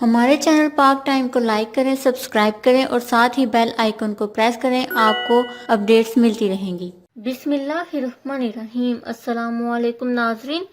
ہمارے چینل پاک ٹائم کو لائک کریں، سبسکرائب کریں اور ساتھ ہی بیل آئیکن کو پریس کریں، آپ کو اپڈیٹس ملتی رہیں گی۔ بسم اللہ الرحمن الرحیم۔ السلام علیکم ناظرین۔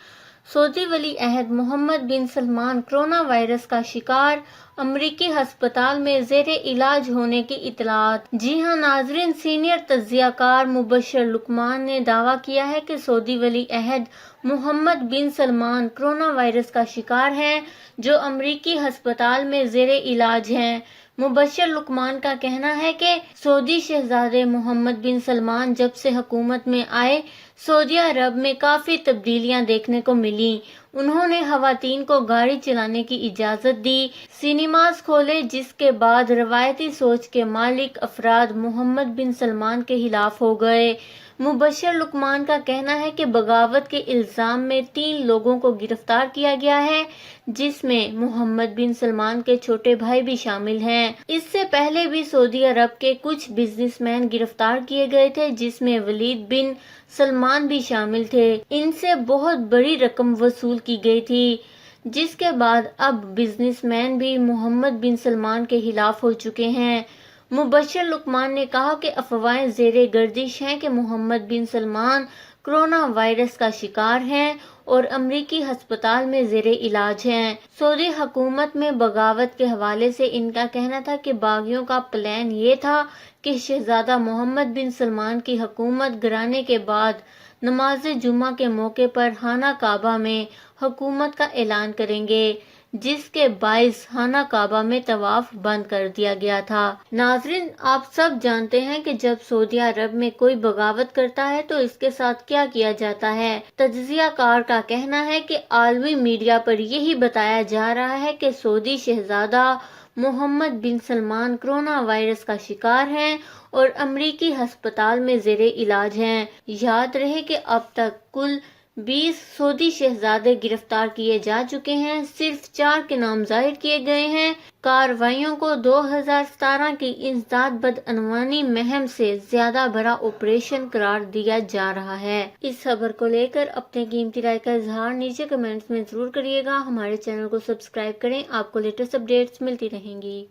سعودی ولی عہد محمد بن سلمان کرونا وائرس کا شکار، امریکی ہسپتال میں زیر علاج ہونے کی اطلاعات۔ جی ہاں ناظرین، سینئر تجزیہ کار مبشر لقمان نے دعویٰ کیا ہے کہ سعودی ولی عہد محمد بن سلمان کرونا وائرس کا شکار ہیں، جو امریکی ہسپتال میں زیر علاج ہیں۔ مبشر لقمان کا کہنا ہے کہ سعودی شہزادے محمد بن سلمان جب سے حکومت میں آئے، سعودی عرب میں کافی تبدیلیاں دیکھنے کو ملیں۔ انہوں نے خواتین کو گاڑی چلانے کی اجازت دی، سینماز کھولے، جس کے بعد روایتی سوچ کے مالک افراد محمد بن سلمان کے خلاف ہو گئے۔ مبشر لقمان کا کہنا ہے کہ بغاوت کے الزام میں 3 لوگوں کو گرفتار کیا گیا ہے، جس میں محمد بن سلمان کے چھوٹے بھائی بھی شامل ہیں۔ اس سے پہلے بھی سعودی عرب کے کچھ بزنس مین گرفتار کیے گئے تھے، جس میں ولید بن سلمان بھی شامل تھے۔ ان سے بہت بڑی رقم وصول کی گئی تھی، جس کے بعد اب بزنس مین بھی محمد بن سلمان کے خلاف ہو چکے ہیں۔ مبشر لقمان نے کہا کہ افواہیں زیر گردش ہیں کہ محمد بن سلمان کرونا وائرس کا شکار ہیں اور امریکی ہسپتال میں زیر علاج ہیں۔ سعودی حکومت میں بغاوت کے حوالے سے ان کا کہنا تھا کہ باغیوں کا پلان یہ تھا کہ شہزادہ محمد بن سلمان کی حکومت گرانے کے بعد نماز جمعہ کے موقع پر خانہ کعبہ میں حکومت کا اعلان کریں گے، جس کے باعث خانہ کعبہ میں طواف بند کر دیا گیا تھا۔ ناظرین، آپ سب جانتے ہیں کہ جب سعودی عرب میں کوئی بغاوت کرتا ہے تو اس کے ساتھ کیا کیا جاتا ہے۔ تجزیہ کار کا کہنا ہے کہ عالمی میڈیا پر یہی بتایا جا رہا ہے کہ سعودی شہزادہ محمد بن سلمان کرونا وائرس کا شکار ہیں اور امریکی ہسپتال میں زیر علاج ہیں۔ یاد رہے کہ اب تک کل 20 سعودی شہزادے گرفتار کیے جا چکے ہیں، صرف 4 کے نام ظاہر کیے گئے ہیں۔ کارروائیوں کو 2017 کی انسداد بدعنوانی مہم سے زیادہ بڑا آپریشن قرار دیا جا رہا ہے۔ اس خبر کو لے کر اپنے قیمتی رائے کا اظہار نیچے کمنٹس میں ضرور کریے گا۔ ہمارے چینل کو سبسکرائب کریں، آپ کو لیٹسٹ اپڈیٹس ملتی رہیں گی۔